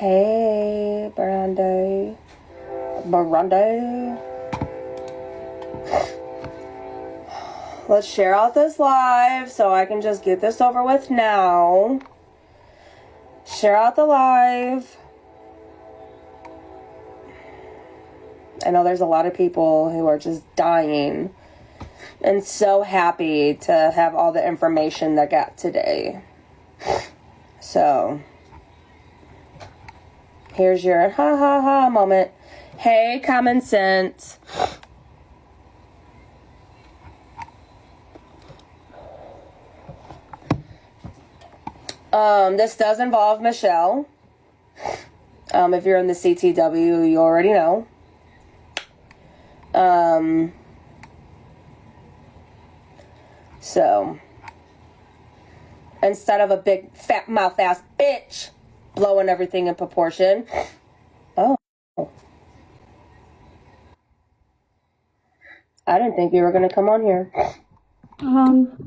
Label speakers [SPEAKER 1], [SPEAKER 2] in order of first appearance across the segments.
[SPEAKER 1] Hey, Brandy. Let's share out this live so I can just get this over with now. Share out the live. I know there's a lot of people who are just dying and so happy to have all the information they got today. So, here's your ha ha ha moment. Hey, common sense. This does involve Michelle. If you're in the CTW, you already know. So, instead of a big fat mouth ass bitch blowing everything in proportion. Oh. I didn't think you were going to come on here.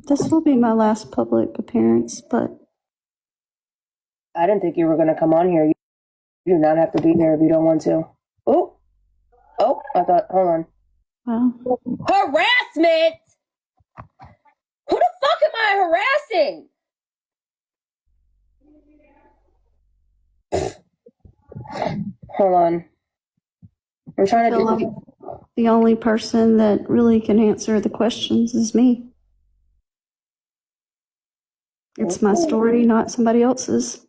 [SPEAKER 2] This will be my last public appearance, but
[SPEAKER 1] I didn't think you were going to come on here. You do not have to be here if you don't want to. Oh, I thought, hold on.
[SPEAKER 2] well,
[SPEAKER 1] Harassment! Who the fuck am I harassing? Hold on. I'm trying to
[SPEAKER 2] feel like the only person that really can answer the questions is me. It's my story, not somebody else's.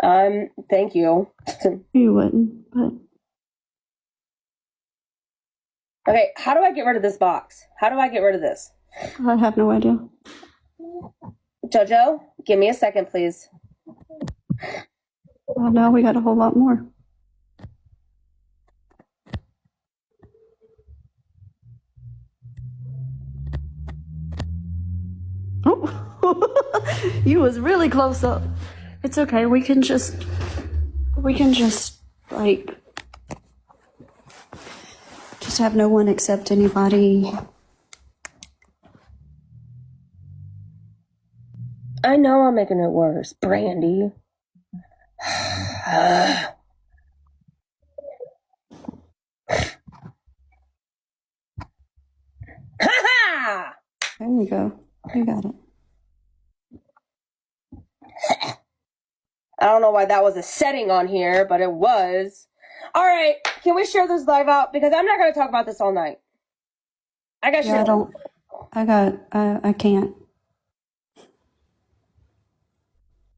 [SPEAKER 1] Thank you.
[SPEAKER 2] You wouldn't, but
[SPEAKER 1] Okay, how do I get rid of this box? How do I get rid of this?
[SPEAKER 2] I have no idea.
[SPEAKER 1] Jojo, give me a second, please.
[SPEAKER 2] Well, now we got a whole lot more. Oh, you was really close up. It's okay. We can just like just have no one accept anybody.
[SPEAKER 1] I know I'm making it worse, Brandy. Ha-ha!
[SPEAKER 2] There you go. You got it.
[SPEAKER 1] I don't know why that was a setting on here, but it was. All right, can we share this live out? Because I'm not going to talk about this all night. I got shit.
[SPEAKER 2] I can't.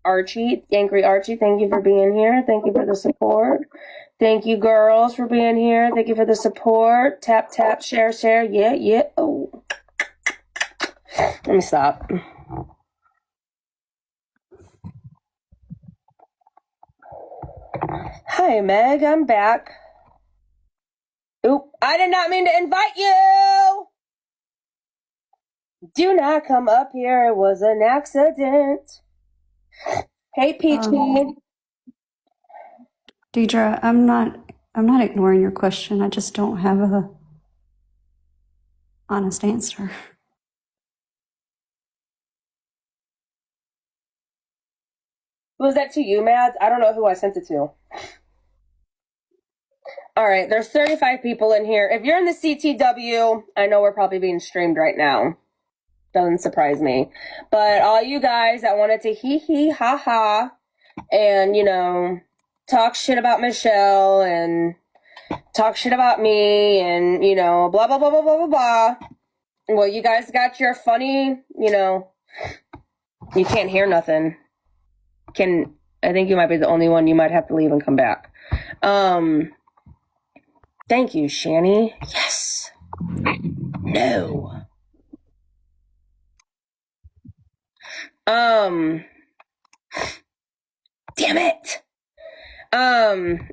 [SPEAKER 1] Archie, Angry Archie, thank you for being here. Thank you for the support. Thank you, girls, for being here. Thank you for the support. Tap, tap, share, share. Yeah. Oh. Let me stop. Hi, Meg. I'm back. Oop. I did not mean to invite you. Do not come up here. It was an accident. Hey, Peachy.
[SPEAKER 2] Deidre, I'm not ignoring your question. I just don't have a honest answer.
[SPEAKER 1] Was that to you, Mads? I don't know who I sent it to. All right, there's 35 people in here. If you're in the CTW, I know we're probably being streamed right now. Doesn't surprise me. But all you guys that wanted to hee ha ha and, talk shit about Michelle and talk shit about me and, blah, blah, blah, blah, blah, blah, blah. Well, you guys got your funny, you can't hear nothing. I think you might be the only one. You might have to leave and come back. Thank you, Shani. Yes. No. Damn it.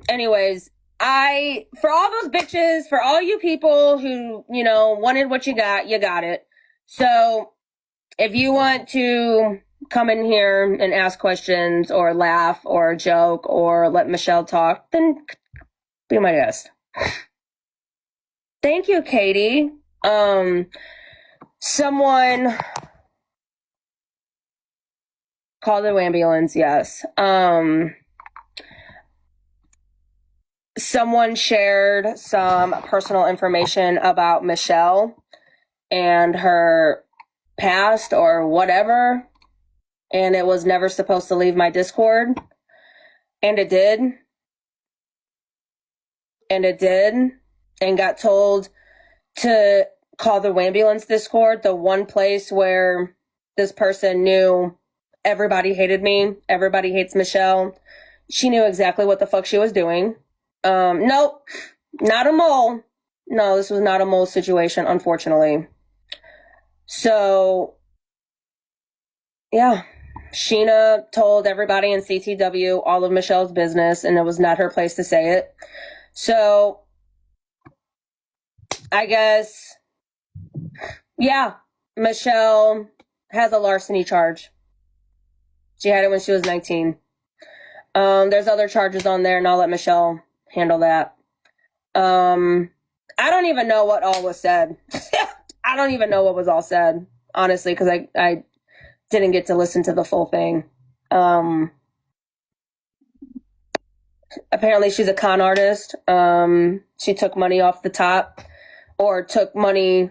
[SPEAKER 1] Anyways, for all those bitches, for all you people who, wanted what you got it. So if you want to come in here and ask questions or laugh or joke or let Michelle talk, then be my guest. Thank you, Katie. Someone call the ambulance, yes. someone shared some personal information about Michelle and her past or whatever, and it was never supposed to leave my Discord, and it did. And it did, and got told to call the Wambulance Discord, the one place where this person knew everybody hated me, everybody hates Michelle. She knew exactly what the fuck she was doing. Nope, not a mole. No, this was not a mole situation, unfortunately. So, yeah, Sheena told everybody in CTW all of Michelle's business, and it was not her place to say it. So, I guess, yeah, Michelle has a larceny charge. She had it when she was 19. There's other charges on there, and I'll let Michelle handle that. I don't even know what all was said. I don't even know what was all said, honestly, because I didn't get to listen to the full thing. Apparently she's a con artist. She took money off the top, or took money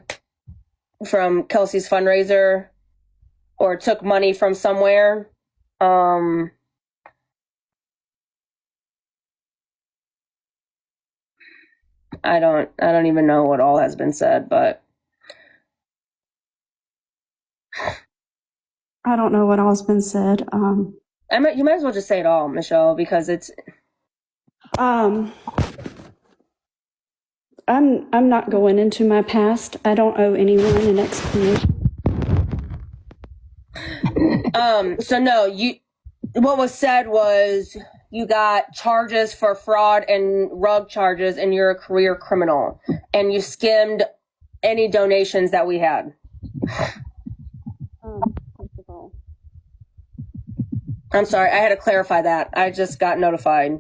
[SPEAKER 1] from Kelsey's fundraiser, or took money from somewhere. I don't even know what all has been said, but
[SPEAKER 2] I don't know what all's been said.
[SPEAKER 1] you might as well just say it all, Michelle, because it's
[SPEAKER 2] I'm not going into my past. I don't owe anyone an explanation.
[SPEAKER 1] So no, what was said was you got charges for fraud and rug charges, and you're a career criminal, and you skimmed any donations that we had.
[SPEAKER 2] First of all,
[SPEAKER 1] I'm sorry, I had to clarify that. I just got notified.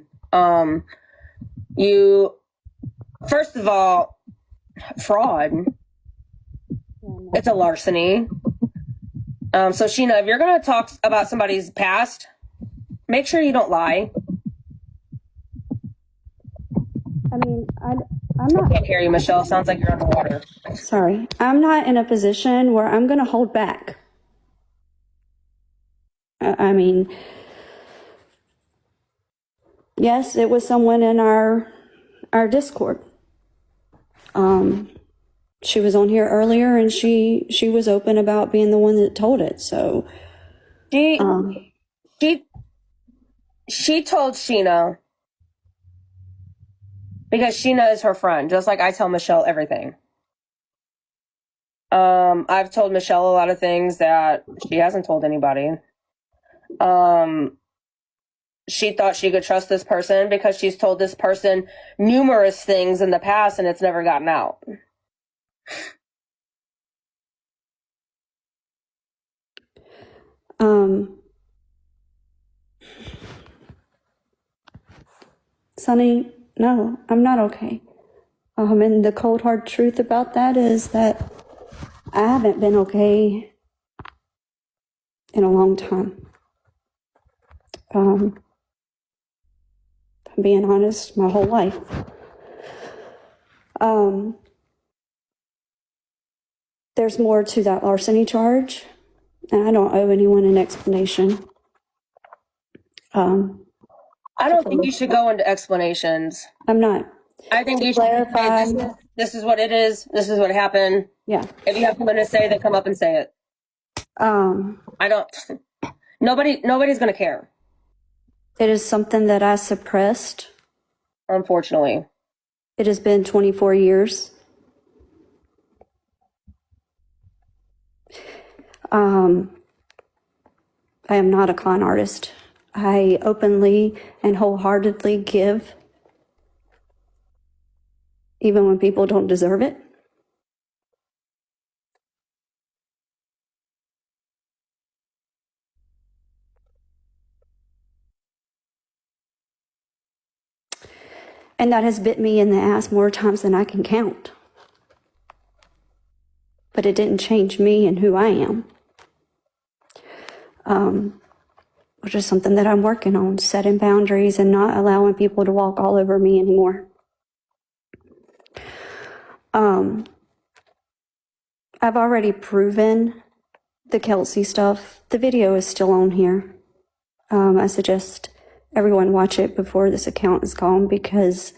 [SPEAKER 1] First of all, fraud. It's a larceny. So Sheena, if you're going to talk about somebody's past, make sure you don't lie.
[SPEAKER 2] I mean, I'm
[SPEAKER 1] I
[SPEAKER 2] not.
[SPEAKER 1] can't hear you, Michelle. Sounds like you're underwater.
[SPEAKER 2] Sorry, I'm not in a position where I'm going to hold back. I mean, yes, it was someone in our Discord. She was on here earlier, and she was open about being the one that told it. So
[SPEAKER 1] She told Sheena, because Sheena is her friend, just like I tell Michelle everything. I've told Michelle a lot of things that she hasn't told anybody. She thought she could trust this person because she's told this person numerous things in the past, and it's never gotten out.
[SPEAKER 2] Sonny, no, I'm not okay. And the cold hard truth about that is that I haven't been okay in a long time. If I'm being honest, my whole life. There's more to that larceny charge, and I don't owe anyone an explanation.
[SPEAKER 1] I don't think you should go into explanations.
[SPEAKER 2] I'm not.
[SPEAKER 1] I think you should
[SPEAKER 2] clarify.
[SPEAKER 1] say, this is what it is. This is what happened.
[SPEAKER 2] Yeah.
[SPEAKER 1] If you have something to say, then come up and say it. Nobody's going to care.
[SPEAKER 2] It is something that I suppressed.
[SPEAKER 1] Unfortunately.
[SPEAKER 2] It has been 24 years. I am not a con artist. I openly and wholeheartedly give, even when people don't deserve it. And that has bit me in the ass more times than I can count. But it didn't change me and who I am. which is something that I'm working on, setting boundaries and not allowing people to walk all over me anymore. I've already proven the Kelsey stuff. The video is still on here. I suggest everyone watch it before this account is gone, because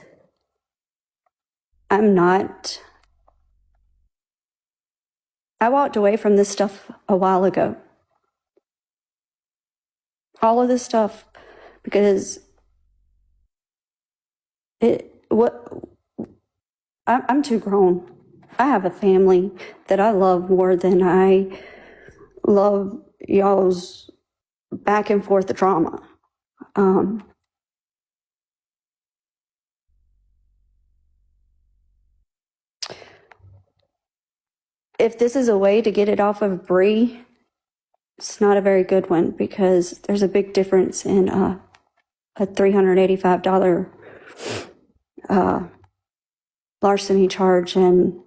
[SPEAKER 2] I walked away from this stuff a while ago. All of this stuff, because I'm too grown. I have a family that I love more than I love y'all's back and forth drama. If this is a way to get it off of Bree, it's not a very good one, because there's a big difference in a $385 larceny charge and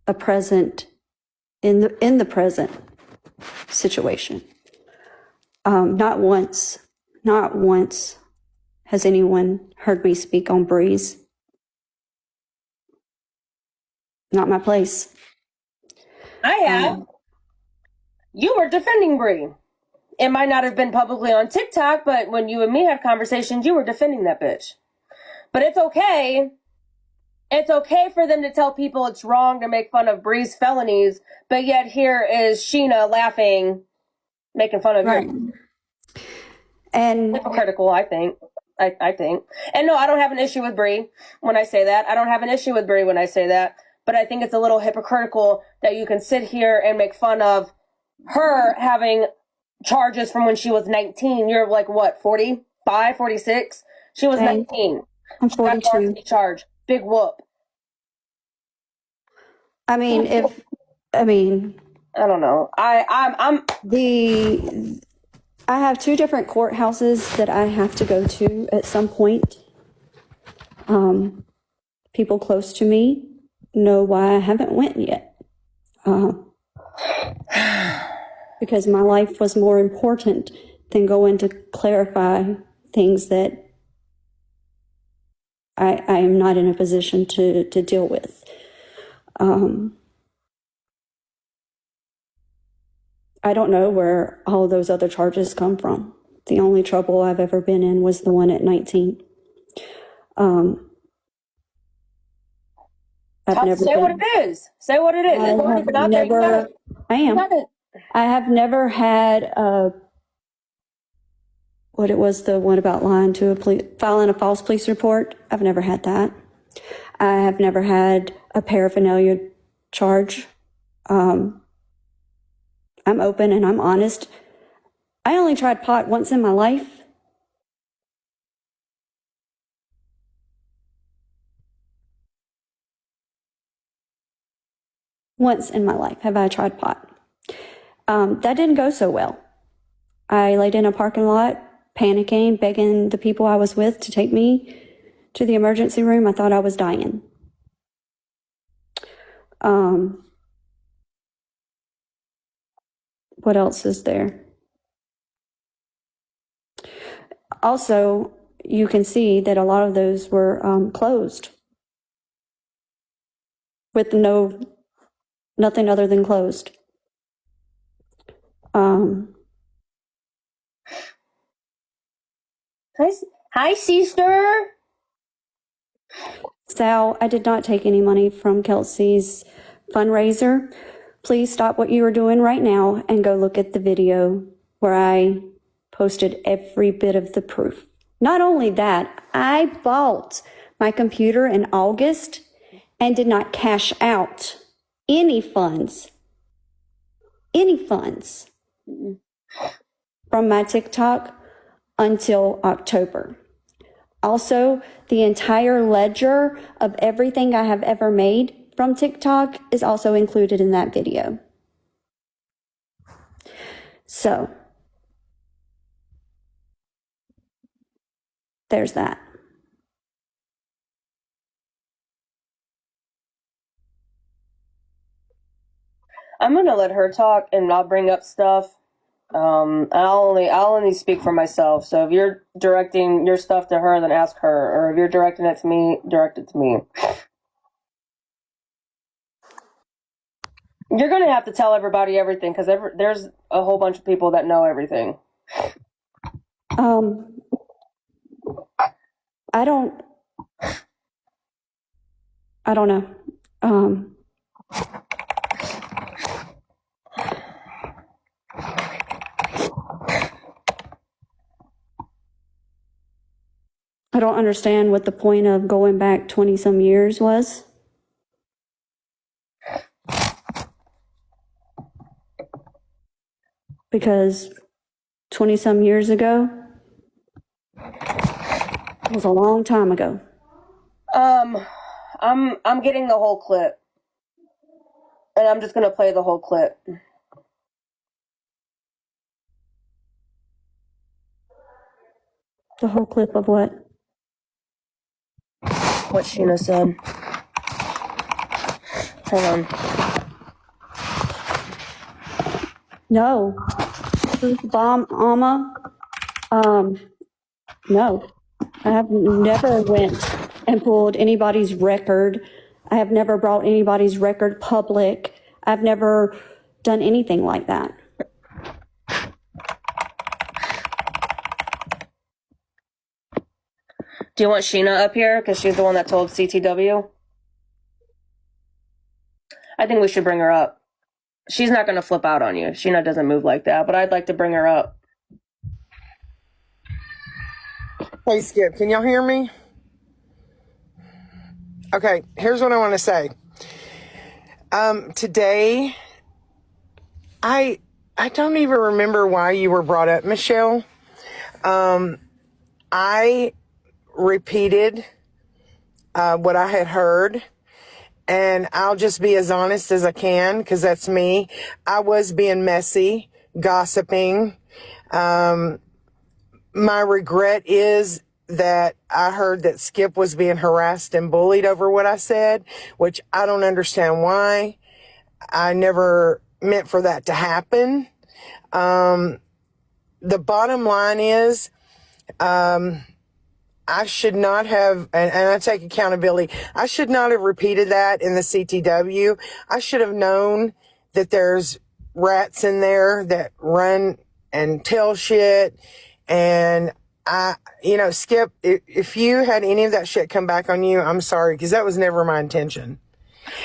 [SPEAKER 2] a present in the present situation. Not once has anyone heard me speak on Bree's. Not my place.
[SPEAKER 1] I have. You were defending Bree. It might not have been publicly on TikTok, but when you and me had conversations, you were defending that bitch. But it's okay. It's okay for them to tell people it's wrong to make fun of Bree's felonies, but yet here is Sheena laughing, making fun of you. And hypocritical, I think. I think. And no, I don't have an issue with Bree when I say that. I don't have an issue with Bree when I say that. But I think it's a little hypocritical that you can sit here and make fun of her having charges from when she was 19. You're like, what, 45, 46? She was 19.
[SPEAKER 2] I'm 42.
[SPEAKER 1] Charge. Big whoop.
[SPEAKER 2] I mean, I
[SPEAKER 1] don't know. I
[SPEAKER 2] have two different courthouses that I have to go to at some point. People close to me know why I haven't went yet. Because my life was more important than going to clarify things that I am not in a position to deal with. I don't know where all those other charges come from. The only trouble I've ever been in was the one at 19.
[SPEAKER 1] Say what it is. Say what it is.
[SPEAKER 2] I have never had what it was, the one about lying to filing a false police report. I've never had that. I have never had a paraphernalia charge. I'm open and I'm honest. I only tried pot once in my life. Once in my life have I tried pot. That didn't go so well. I laid in a parking lot, panicking, begging the people I was with to take me to the emergency room. I thought I was dying. What else is there? Also, you can see that a lot of those were closed with nothing other than closed.
[SPEAKER 1] Hi, sister.
[SPEAKER 2] Sal, I did not take any money from Kelsey's fundraiser. Please stop what you are doing right now and go look at the video where I posted every bit of the proof. Not only that, I bought my computer in August and did not cash out any funds from my TikTok until October. Also, the entire ledger of everything I have ever made from TikTok is also included in that video. So, there's that.
[SPEAKER 1] I'm going to let her talk and I'll bring up stuff I'll only speak for myself. So if you're directing your stuff to her, then ask her. Or if you're directing it to me, direct it to me. You're gonna have to tell everybody everything because there's a whole bunch of people that know everything.
[SPEAKER 2] I don't know. I don't understand what the point of going back 20 some years was. Because 20 some years ago was a long time ago.
[SPEAKER 1] I'm getting the whole clip. And I'm just gonna play the whole clip.
[SPEAKER 2] The whole clip of what?
[SPEAKER 1] What Sheena said. Hang on.
[SPEAKER 2] No. Bomb Alma. No. I have never went and pulled anybody's record. I have never brought anybody's record public. I've never done anything like that.
[SPEAKER 1] Do you want Sheena up here? Because she's the one that told CTW. I think we should bring her up. She's not going to flip out on you. Sheena doesn't move like that, but I'd like to bring her up.
[SPEAKER 3] Hey, Skip, can y'all hear me? Okay, here's what I want to say. Today, I don't even remember why you were brought up, Michelle. I repeated what I had heard, and I'll just be as honest as I can because that's me. I was being messy, gossiping. My regret is that I heard that Skip was being harassed and bullied over what I said, which I don't understand why. I never meant for that to happen. The bottom line is, I should not have, and I take accountability, I should not have repeated that in the CTW. I should have known that there's rats in there that run and tell shit. And Skip, if you had any of that shit come back on you, I'm sorry, because that was never my intention.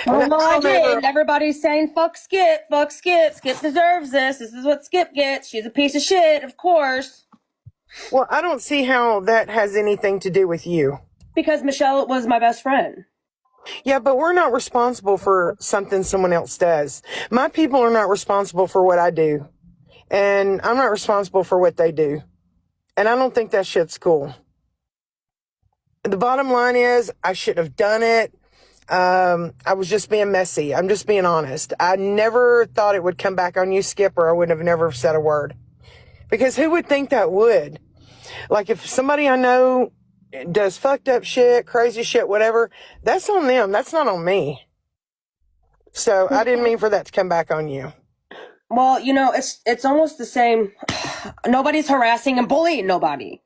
[SPEAKER 1] Well, I did. Everybody's saying, fuck Skip, fuck Skip. Skip deserves this. This is what Skip gets. She's a piece of shit, of course.
[SPEAKER 3] Well, I don't see how that has anything to do with you.
[SPEAKER 1] Because Michelle was my best friend.
[SPEAKER 3] Yeah, but we're not responsible for something someone else does. My people are not responsible for what I do. And I'm not responsible for what they do. And I don't think that shit's cool. The bottom line is, I shouldn't have done it. I was just being messy. I'm just being honest. I never thought it would come back on you, Skip, or I would have never said a word. Because who would think that would? Like, if somebody I know does fucked up shit, crazy shit, whatever, that's on them. That's not on me. So I didn't mean for that to come back on you.
[SPEAKER 1] Well, it's almost the same. Nobody's harassing and bullying nobody.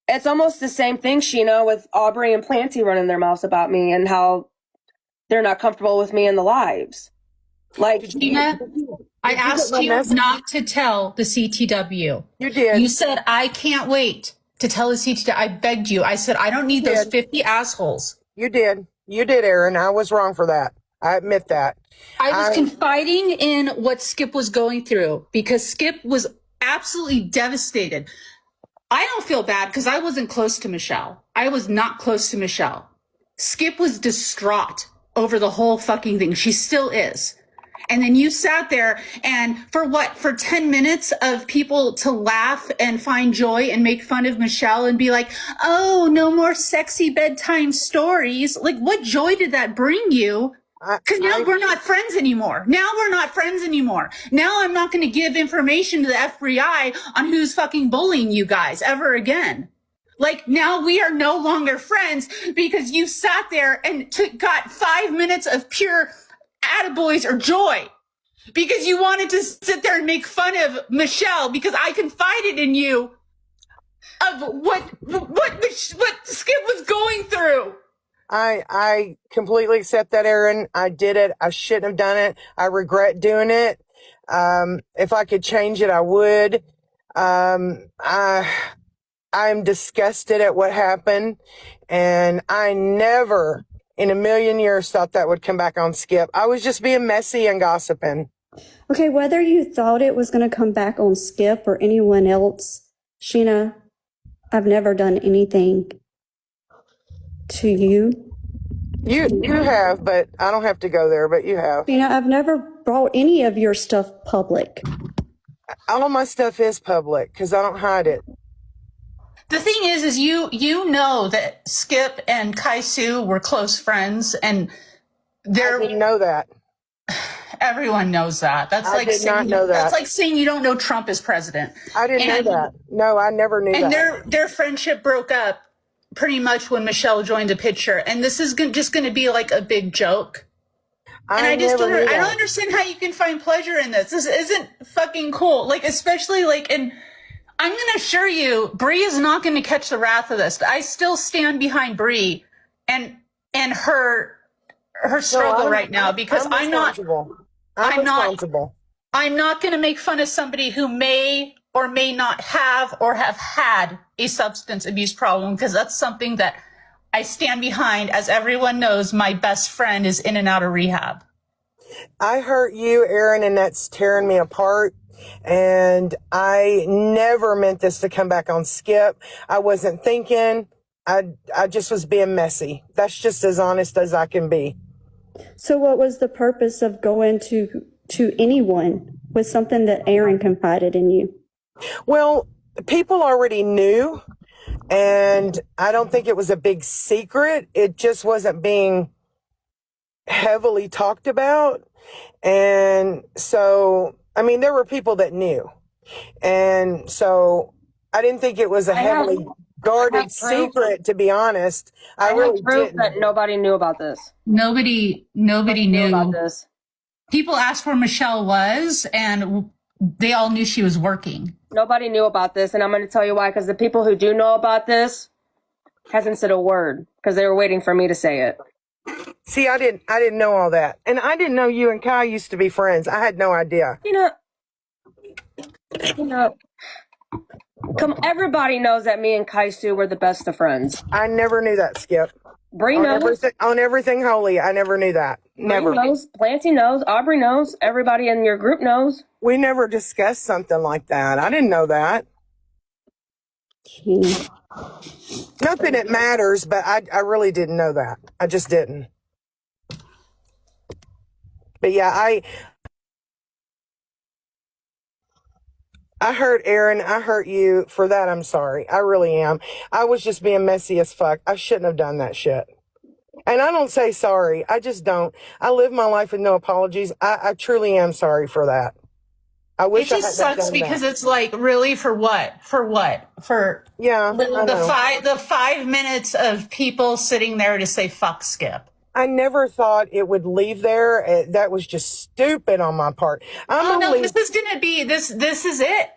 [SPEAKER 1] It's almost the same thing, Sheena, with Aubrey and Planty running their mouths about me and how they're not comfortable with me in the lives. Like,
[SPEAKER 4] Sheena, I asked you not to tell the CTW.
[SPEAKER 3] You did.
[SPEAKER 4] You said, I can't wait to tell the CTW. I begged you. I said, I don't need those 50 assholes.
[SPEAKER 3] You did. You did, Aaron. I was wrong for that. I admit that.
[SPEAKER 4] I was confiding in what Skip was going through because Skip was absolutely devastated. I don't feel bad because I wasn't close to Michelle. I was not close to Michelle. Skip was distraught over the whole fucking thing. She still is. And then you sat there and for 10 minutes of people to laugh and find joy and make fun of Michelle and be like, oh, no more sexy bedtime stories. Like, what joy did that bring you? Because now we're not friends anymore. Now I'm not going to give information to the FBI on who's fucking bullying you guys ever again. Like, now we are no longer friends because you sat there and got 5 minutes of pure attaboys or joy because you wanted to sit there and make fun of Michelle because I confided in you of what Skip was going through.
[SPEAKER 3] I completely accept that, Aaron. I did it. I shouldn't have done it. I regret doing it. If I could change it, I would. I'm disgusted at what happened, and I never in a million years thought that would come back on Skip. I was just being messy and gossiping.
[SPEAKER 2] Okay, whether you thought it was going to come back on Skip or anyone else, Sheena, I've never done anything to you.
[SPEAKER 3] You have, but I don't have to go there, but you have.
[SPEAKER 2] Sheena, I've never brought any of your stuff public.
[SPEAKER 3] All of my stuff is public because I don't hide it.
[SPEAKER 4] The thing is you know that Skip and Kai Su were close friends, and
[SPEAKER 3] I didn't know that.
[SPEAKER 4] everyone knows that. That's
[SPEAKER 3] I
[SPEAKER 4] like
[SPEAKER 3] did not
[SPEAKER 4] saying,
[SPEAKER 3] know that.
[SPEAKER 4] That's like saying you don't know Trump is president.
[SPEAKER 3] I didn't know that. No, I never knew
[SPEAKER 4] And
[SPEAKER 3] that.
[SPEAKER 4] their friendship broke up pretty much when Michelle joined the picture, and this is just going to be like a big joke. And I just
[SPEAKER 3] never knew
[SPEAKER 4] I don't
[SPEAKER 3] that.
[SPEAKER 4] understand how you can find pleasure in this. This isn't fucking cool. Like, especially like in, I'm going to assure you, Bree is not going to catch the wrath of this. I still stand behind Bree and her struggle right now because I'm not
[SPEAKER 3] responsible.
[SPEAKER 4] I'm not going to make fun of somebody who may or may not have or have had a substance abuse problem, because that's something that I stand behind. As everyone knows, my best friend is in and out of rehab.
[SPEAKER 3] I hurt you, Aaron, and that's tearing me apart. And I never meant this to come back on Skip. I wasn't thinking. I just was being messy. That's just as honest as I can be.
[SPEAKER 2] So what was the purpose of going to anyone with something that Aaron confided in you?
[SPEAKER 3] Well, people already knew, and I don't think it was a big secret. It just wasn't being heavily talked about. And so, I mean, there were people that knew. And so I didn't think it was a heavily guarded secret, to be honest. I really
[SPEAKER 1] proof
[SPEAKER 3] didn't.
[SPEAKER 1] that nobody knew about this.
[SPEAKER 4] Nobody knew
[SPEAKER 1] about this.
[SPEAKER 4] People asked where Michelle was, and they all knew she was working.
[SPEAKER 1] Nobody knew about this, and I'm going to tell you why. Because the people who do know about this hasn't said a word because they were waiting for me to say it.
[SPEAKER 3] See, I didn't know all that, and I didn't know you and Kai used to be friends. I had no idea.
[SPEAKER 1] You know, everybody knows that me and Kai Su were the best of friends.
[SPEAKER 3] I never knew that, Skip.
[SPEAKER 1] Bree knows.
[SPEAKER 3] On everything holy, I never knew that. Never.
[SPEAKER 1] Bree knows. Planty knows. Aubrey knows. Everybody in your group knows.
[SPEAKER 3] We never discussed something like that. I didn't know that. Not that it matters, but I really didn't know that. I just didn't. But yeah, I hurt Aaron. I hurt you. For that, I'm sorry. I really am. I was just being messy as fuck. I shouldn't have done that shit. And I don't say sorry. I just don't. I live my life with no apologies. I truly am sorry for that. I wish
[SPEAKER 4] It just sucks because it's like, really, for what? For what? For the 5 minutes of people sitting there to say fuck Skip.
[SPEAKER 3] I never thought it would leave there. That was just stupid on my part.
[SPEAKER 4] This is gonna be this is it.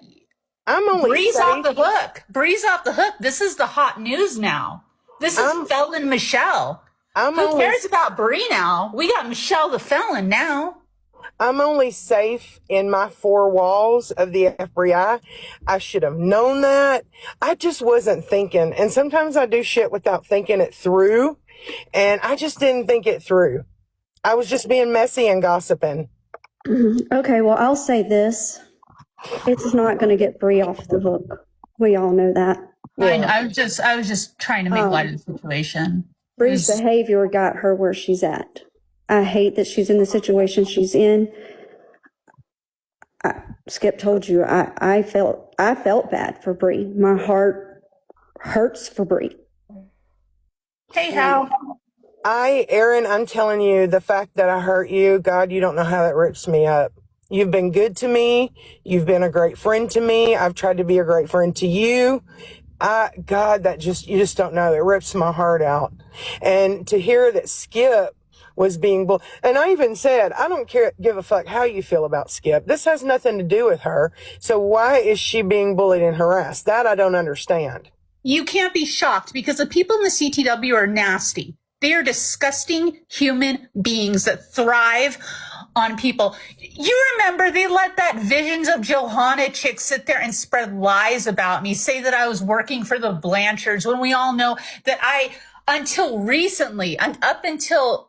[SPEAKER 3] I'm only
[SPEAKER 4] Bree's off the hook. Bree's off the hook. This is the hot news now. This is Felon Michelle. Who cares about Bree now? We got Michelle the Felon now.
[SPEAKER 3] I'm only safe in my 4 walls of the FBI. I should have known that. I just wasn't thinking. And sometimes I do shit without thinking it through. And I just didn't think it through. I was just being messy and gossiping.
[SPEAKER 2] Okay, well, I'll say this. It's not going to get Bree off the hook. We all know that.
[SPEAKER 3] Yeah.
[SPEAKER 4] I was just trying to make light of the situation.
[SPEAKER 2] Bree's behavior got her where she's at. I hate that she's in the situation she's in. Skip told you I felt bad for Bree. My heart hurts for Bree.
[SPEAKER 4] Hey, Hal.
[SPEAKER 3] Aaron, I'm telling you, the fact that I hurt you, God, you don't know how that rips me up. You've been good to me. You've been a great friend to me. I've tried to be a great friend to you. God, you just don't know. It rips my heart out. And to hear that Skip was being bullied. And I even said, I don't give a fuck how you feel about Skip. This has nothing to do with her. So why is she being bullied and harassed? That I don't understand.
[SPEAKER 4] You can't be shocked because the people in the CTW are nasty. They are disgusting human beings that thrive on people. You remember they let that Visions of Johanna chick sit there and spread lies about me, say that I was working for the Blanchards when we all know that until recently, and up until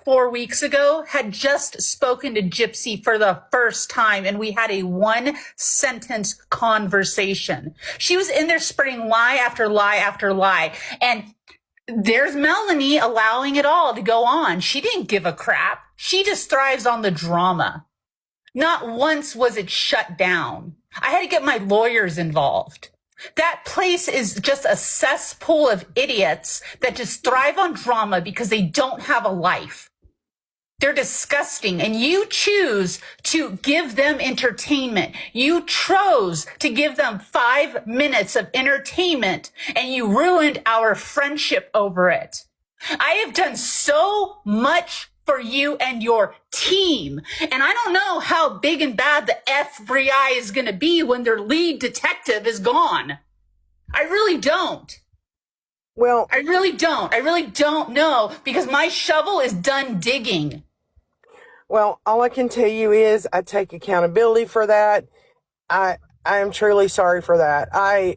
[SPEAKER 4] 4 weeks ago, had just spoken to Gypsy for the first time, and we had a 1-sentence conversation. She was in there spreading lie after lie after lie, and there's Melanie allowing it all to go on. She didn't give a crap. She just thrives on the drama. Not once was it shut down. I had to get my lawyers involved. That place is just a cesspool of idiots that just thrive on drama because they don't have a life. They're disgusting, and you choose to give them entertainment. You chose to give them 5 minutes of entertainment, and you ruined our friendship over it. I have done so much for you and your team, and I don't know how big and bad the FBI is going to be when their lead detective is gone. I really don't.
[SPEAKER 3] Well,
[SPEAKER 4] I really don't. I really don't know because my shovel is done digging.
[SPEAKER 3] well, all I can tell you is I take accountability for that. I am truly sorry for that. I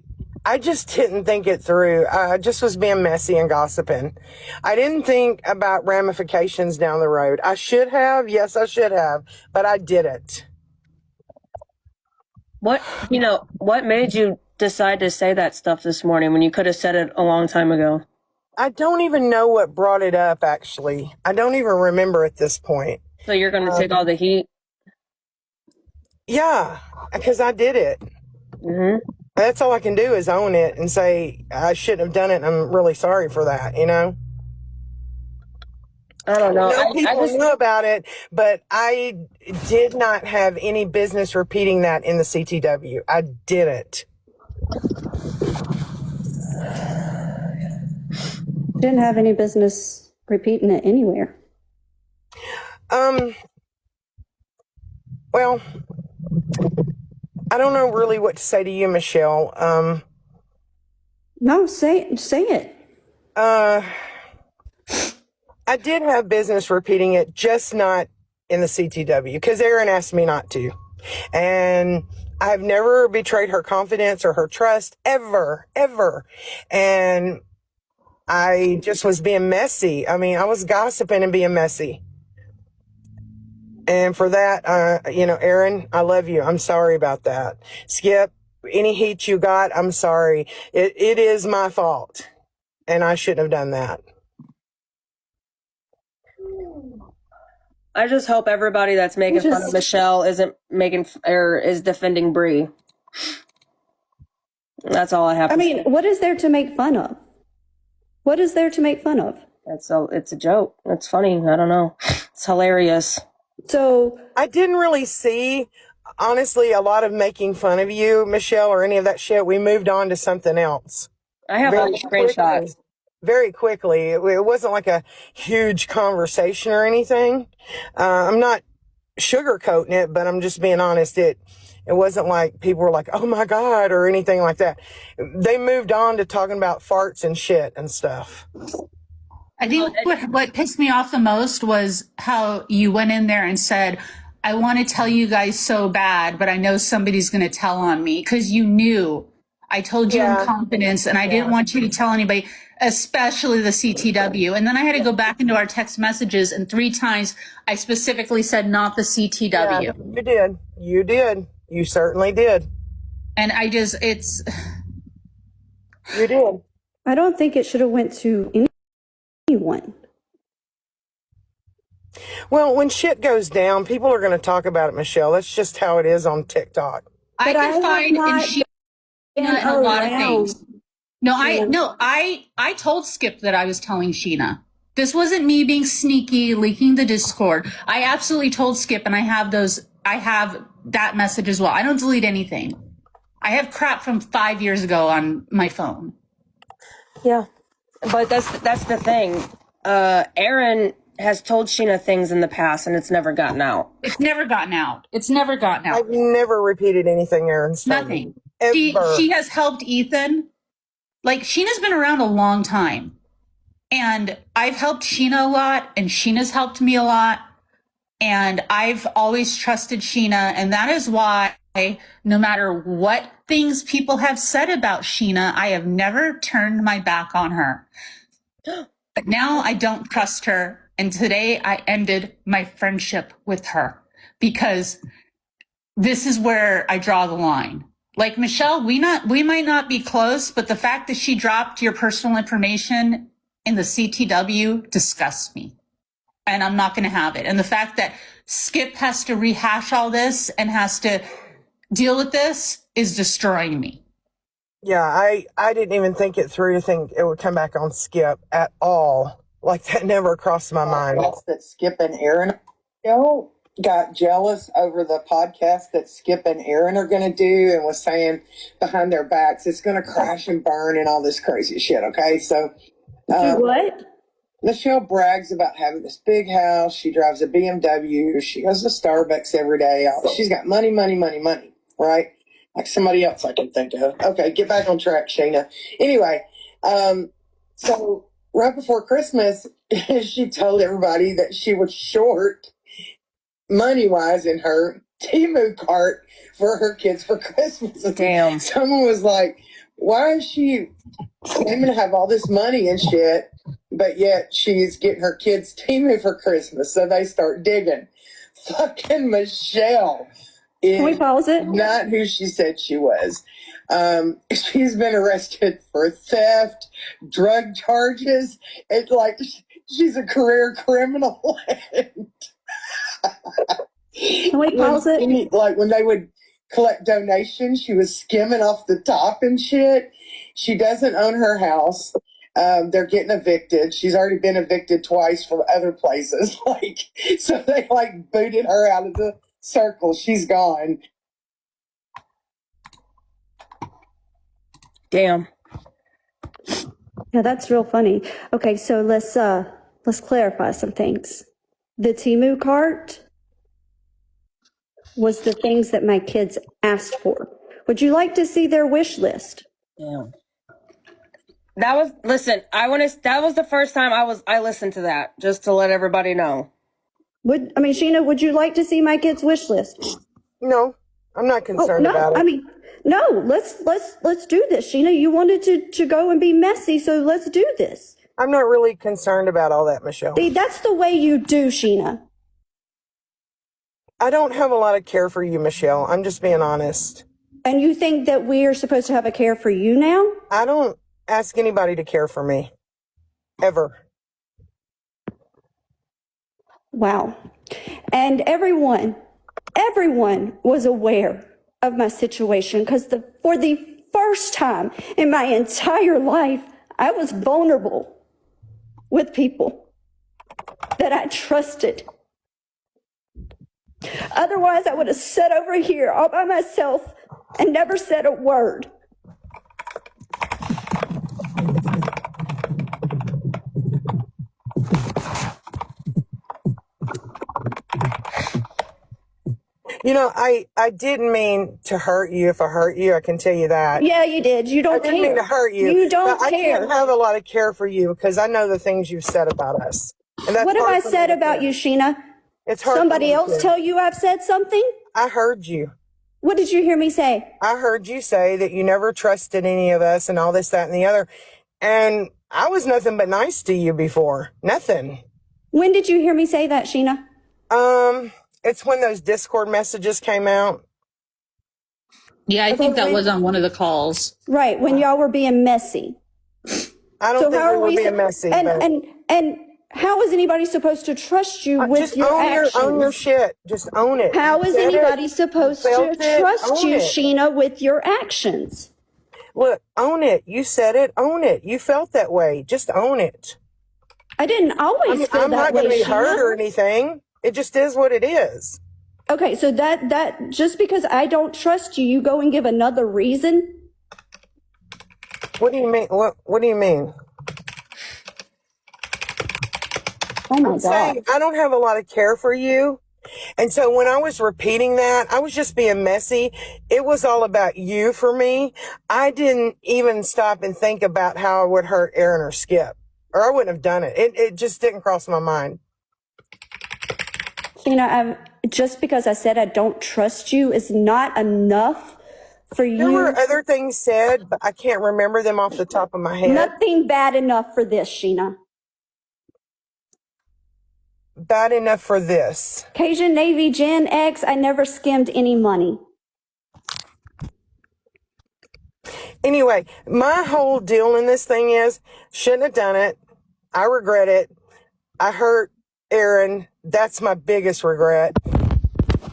[SPEAKER 3] just didn't think it through. I just was being messy and gossiping. I didn't think about ramifications down the road. I should have. Yes, I should have, but I didn't.
[SPEAKER 1] What made you decide to say that stuff this morning when you could have said it a long time ago?
[SPEAKER 3] I don't even know what brought it up, actually. I don't even remember at this point.
[SPEAKER 1] So you're going to take all the heat?
[SPEAKER 3] Yeah, because I did it.
[SPEAKER 1] Mm-hmm.
[SPEAKER 3] That's all I can do is own it and say I shouldn't have done it. And I'm really sorry for that, you know?
[SPEAKER 1] I don't know.
[SPEAKER 3] No, people knew about it, but I did not have any business repeating that in the CTW. I didn't.
[SPEAKER 2] Didn't have any business repeating it anywhere.
[SPEAKER 3] Well, I don't know really what to say to you, Michelle.
[SPEAKER 2] No, say it.
[SPEAKER 3] I did have business repeating it, just not in the CTW, because Erin asked me not to. And I've never betrayed her confidence or her trust, ever. And I just was being messy. I mean, I was gossiping and being messy. And for that, Erin, I love you. I'm sorry about that. Skip, any heat you got, I'm sorry. It is my fault. And I shouldn't have done that.
[SPEAKER 1] I just hope everybody that's making fun of Michelle isn't is defending Bree. That's all I have to say.
[SPEAKER 2] What is there to make fun of? What is there to make fun of?
[SPEAKER 1] It's a joke. It's funny. I don't know. It's hilarious.
[SPEAKER 2] So
[SPEAKER 3] I didn't really see, honestly, a lot of making fun of you, Michelle, or any of that shit. We moved on to something else.
[SPEAKER 1] I have all the screenshots.
[SPEAKER 3] Very quickly. It wasn't like a huge conversation or anything. I'm not sugarcoating it, but I'm just being honest. It wasn't like people were like, oh my God, or anything like that. They moved on to talking about farts and shit and stuff.
[SPEAKER 4] I think what pissed me off the most was how you went in there and said, I want to tell you guys so bad, but I know somebody's going to tell on me, because you knew. I told you in confidence, and I didn't want you to tell anybody, especially the CTW. And then I had to go back into our text messages, and 3 times I specifically said not the CTW.
[SPEAKER 3] Yeah, you did. You certainly did.
[SPEAKER 4] And you
[SPEAKER 3] did.
[SPEAKER 2] I don't think it should have went to anyone.
[SPEAKER 3] Well, when shit goes down, people are going to talk about it, Michelle. That's just how it is on TikTok.
[SPEAKER 4] I can find in Sheena a lot of things. I told Skip that I was telling Sheena. This wasn't me being sneaky, leaking the Discord. I absolutely told Skip, and I have that message as well. I don't delete anything. I have crap from 5 years ago on my phone.
[SPEAKER 1] Yeah, but that's the thing. Erin has told Sheena things in the past and it's never gotten out.
[SPEAKER 4] It's never gotten out. It's never gotten out.
[SPEAKER 3] I've never repeated anything Aaron's told me.
[SPEAKER 4] Nothing.
[SPEAKER 3] Ever.
[SPEAKER 4] She has helped Ethan. Like, Sheena's been around a long time. And I've helped Sheena a lot, and Sheena's helped me a lot. And I've always trusted Sheena. And that is why, no matter what things people have said about Sheena, I have never turned my back on her. But now I don't trust her. And today I ended my friendship with her because this is where I draw the line. Like, Michelle, we might not be close, but the fact that she dropped your personal information in the CTW disgusts me. And I'm not going to have it. And the fact that Skip has to rehash all this and has to deal with this is destroying me.
[SPEAKER 3] Yeah, I didn't even think it through to think it would come back on Skip at all. Like, that never crossed my mind.
[SPEAKER 5] That Skip and Aaron got jealous over the podcast that Skip and Aaron are going to do and was saying behind their backs it's going to crash and burn and all this crazy shit. Okay, so
[SPEAKER 2] Do what?
[SPEAKER 5] Michelle brags about having this big house. She drives a BMW. She goes to Starbucks every day. She's got money, right? Like somebody else I can think of. Okay, get back on track, Shayna. Anyway, so right before Christmas, she told everybody that she was short money-wise in her Temu cart for her kids for Christmas.
[SPEAKER 1] Damn.
[SPEAKER 5] Someone was like, why is she claiming to have all this money and shit, but yet she's getting her kids Temu for Christmas? So they start digging. Fucking Michelle is
[SPEAKER 2] Can we pause it?
[SPEAKER 5] not who she said she was. She's been arrested for theft, drug charges. It's like she's a career criminal.
[SPEAKER 2] Can we pause it?
[SPEAKER 5] Like when they would collect donations, she was skimming off the top and shit. She doesn't own her house. They're getting evicted. She's already been evicted twice from other places. Like, so they like booted her out of the circle. She's gone.
[SPEAKER 1] Damn.
[SPEAKER 2] Yeah, that's real funny. Okay, so let's clarify some things. The Temu cart was the things that my kids asked for. Would you like to see their wish list?
[SPEAKER 1] Damn. That was that was the first time I listened to that, just to let everybody know.
[SPEAKER 2] Sheena, would you like to see my kids' wish list?
[SPEAKER 3] No, I'm not concerned
[SPEAKER 2] no,
[SPEAKER 3] about it.
[SPEAKER 2] No, let's do this. Sheena, you wanted to go and be messy, so let's do this.
[SPEAKER 3] I'm not really concerned about all that, Michelle.
[SPEAKER 2] See, that's the way you do, Sheena.
[SPEAKER 3] I don't have a lot of care for you, Michelle. I'm just being honest.
[SPEAKER 2] And you think that we are supposed to have a care for you now?
[SPEAKER 3] I don't ask anybody to care for me. Ever.
[SPEAKER 2] Wow. And everyone was aware of my situation because for the first time in my entire life, I was vulnerable with people that I trusted. Otherwise, I would have sat over here all by myself and never said a word.
[SPEAKER 3] You know, I didn't mean to hurt you. If I hurt you, I can tell you that.
[SPEAKER 2] Yeah, you did. You
[SPEAKER 3] I
[SPEAKER 2] don't
[SPEAKER 3] didn't
[SPEAKER 2] care.
[SPEAKER 3] mean to hurt you.
[SPEAKER 2] You don't
[SPEAKER 3] but
[SPEAKER 2] care.
[SPEAKER 3] I can't have a lot of care for you because I know the things you've said about us. And that's
[SPEAKER 2] What have
[SPEAKER 3] hard
[SPEAKER 2] I
[SPEAKER 3] for me
[SPEAKER 2] said
[SPEAKER 3] to
[SPEAKER 2] about
[SPEAKER 3] do.
[SPEAKER 2] you, Sheena?
[SPEAKER 3] It's hard for me
[SPEAKER 2] Somebody
[SPEAKER 3] to
[SPEAKER 2] else
[SPEAKER 3] do.
[SPEAKER 2] tell you I've said something?
[SPEAKER 3] I heard you.
[SPEAKER 2] What did you hear me say?
[SPEAKER 3] I heard you say that you never trusted any of us and all this, that, and the other. And I was nothing but nice to you before. Nothing.
[SPEAKER 2] When did you hear me say that, Sheena?
[SPEAKER 3] It's when those Discord messages came out.
[SPEAKER 4] Yeah, I think that was on one of the calls.
[SPEAKER 2] Right, when y'all were being messy.
[SPEAKER 3] I don't think we were being messy. but
[SPEAKER 2] And how is anybody supposed to trust you with
[SPEAKER 3] just
[SPEAKER 2] your actions?
[SPEAKER 3] own your shit. Just own it.
[SPEAKER 2] How
[SPEAKER 3] You
[SPEAKER 2] is
[SPEAKER 3] said
[SPEAKER 2] anybody
[SPEAKER 3] it.
[SPEAKER 2] supposed
[SPEAKER 3] You
[SPEAKER 2] to
[SPEAKER 3] felt it.
[SPEAKER 2] trust
[SPEAKER 3] Own
[SPEAKER 2] you,
[SPEAKER 3] it.
[SPEAKER 2] Sheena, with your actions?
[SPEAKER 3] Look, own it. You said it. Own it. You felt that way. Just own it.
[SPEAKER 2] I didn't always feel
[SPEAKER 3] I'm
[SPEAKER 2] that
[SPEAKER 3] not
[SPEAKER 2] way,
[SPEAKER 3] going to be hurt
[SPEAKER 2] Sheena.
[SPEAKER 3] or anything. It just is what it is.
[SPEAKER 2] Okay, so that just because I don't trust you, you go and give another reason?
[SPEAKER 3] What do you mean? What do you mean?
[SPEAKER 2] Oh my
[SPEAKER 3] I'm
[SPEAKER 2] God.
[SPEAKER 3] saying I don't have a lot of care for you. And so when I was repeating that, I was just being messy. It was all about you for me. I didn't even stop and think about how it would hurt Aaron or Skip, or I wouldn't have done it. It just didn't cross my mind.
[SPEAKER 2] Just because I said I don't trust you is not enough for
[SPEAKER 3] There were
[SPEAKER 2] you.
[SPEAKER 3] other things said, but I can't remember them off the top of my head.
[SPEAKER 2] Nothing bad enough for this, Sheena.
[SPEAKER 3] Bad enough for this.
[SPEAKER 2] Cajun Navy Gen X, I never skimmed any money.
[SPEAKER 3] Anyway, my whole deal in this thing is, shouldn't have done it. I regret it. I hurt Aaron. That's my biggest regret.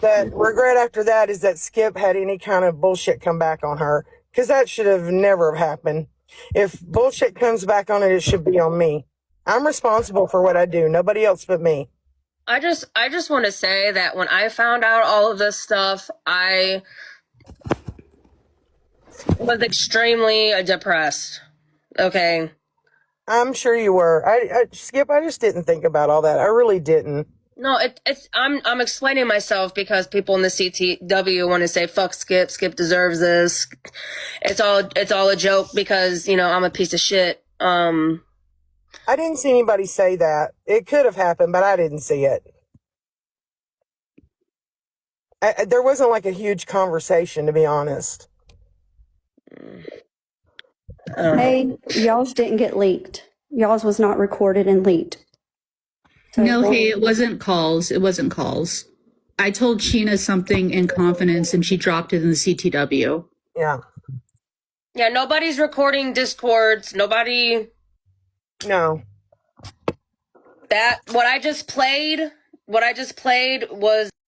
[SPEAKER 3] The regret after that is that Skip had any kind of bullshit come back on her, because that should have never happened. If bullshit comes back on it, it should be on me. I'm responsible for what I do. Nobody else but me.
[SPEAKER 1] I just want to say that when I found out all of this stuff, I was extremely depressed. Okay.
[SPEAKER 3] I'm sure you were. Skip, I just didn't think about all that. I really didn't.
[SPEAKER 1] No, I'm explaining myself because people in the CTW want to say fuck Skip. Skip deserves this. It's all a joke because, you know, I'm a piece of shit.
[SPEAKER 3] I didn't see anybody say that. It could have happened, but I didn't see it. There wasn't like a huge conversation, to be honest.
[SPEAKER 2] Hey, y'all's didn't get leaked. Y'all's was not recorded and leaked. So
[SPEAKER 4] No, hey, it wasn't calls. It wasn't calls. I told Sheena something in confidence and she dropped it in the CTW.
[SPEAKER 3] Yeah.
[SPEAKER 1] Yeah, nobody's recording Discords. Nobody.
[SPEAKER 3] No.
[SPEAKER 1] What I just played was